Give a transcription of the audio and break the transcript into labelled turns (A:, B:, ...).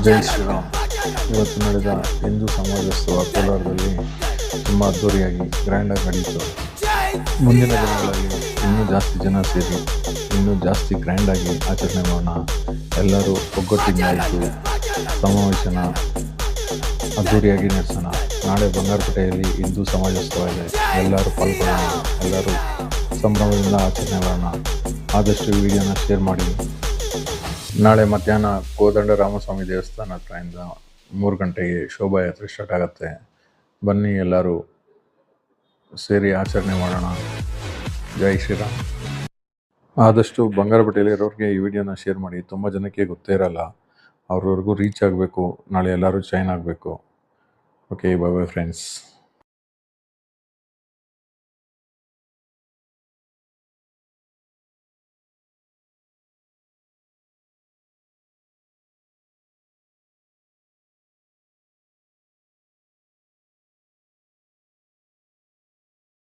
A: ಜೈ ಶ್ರೀರಾಮ್. ಇವತ್ತು ನಡೆದ ಹಿಂದೂ ಸಮಾಜೋತ್ಸವ ಕೋಲಾರದಲ್ಲಿ ತುಂಬ ಅದ್ದೂರಿಯಾಗಿ ಗ್ರ್ಯಾಂಡಾಗಿ ನಡೆಯಿತು. ಮುಂದಿನ ದಿನಗಳಲ್ಲಿ ಇನ್ನೂ ಜಾಸ್ತಿ ಜನ ಸೇರಿ ಇನ್ನೂ ಜಾಸ್ತಿ ಗ್ರ್ಯಾಂಡಾಗಿ ಆಚರಣೆ ಮಾಡೋಣ. ಎಲ್ಲರೂ ಒಗ್ಗಟ್ಟಿನಿಂದ ಸಮಾವೇಶನ ಅದ್ದೂರಿಯಾಗಿ ನಡೆಸೋಣ. ನಾಳೆ ಬಂಗಾರಪೇಟೆಯಲ್ಲಿ ಹಿಂದೂ ಸಮಾಜೋತ್ಸವ ಇದೆ. ಎಲ್ಲರೂ ಪಾಲ್ಗೊಳ್ಳೋಣ. ಎಲ್ಲರೂ ಸಂಭ್ರಮದಿಂದ ಆಚರಣೆ ಮಾಡೋಣ. ಆದಷ್ಟು ವಿಡಿಯೋನ ಶೇರ್ ಮಾಡಿ. ನಾಳೆ ಮಧ್ಯಾಹ್ನ ಕೋದಂಡ ರಾಮಸ್ವಾಮಿ ದೇವಸ್ಥಾನ ಹತ್ರದಿಂದ 3 ಗಂಟೆಗೆ ಶೋಭಾಯಾತ್ರೆ ಸ್ಟಾರ್ಟ್ ಆಗುತ್ತೆ. ಬನ್ನಿ, ಎಲ್ಲರೂ ಸೇರಿ ಆಚರಣೆ ಮಾಡೋಣ. ಜೈ ಶ್ರೀರಾಮ್. ಆದಷ್ಟು ಬಂಗಾರಪೇಟೆಯಲ್ಲಿರೋರಿಗೆ ಈ ವಿಡಿಯೋನ ಶೇರ್ ಮಾಡಿ. ತುಂಬ ಜನಕ್ಕೆ ಗೊತ್ತೇ ಇರಲ್ಲ, ಅವ್ರವರೆಗೂ ರೀಚ್ ಆಗಬೇಕು. ನಾಳೆ ಎಲ್ಲರೂ ಜಾಯ್ನ್ ಆಗಬೇಕು. Okay, bye bye friends.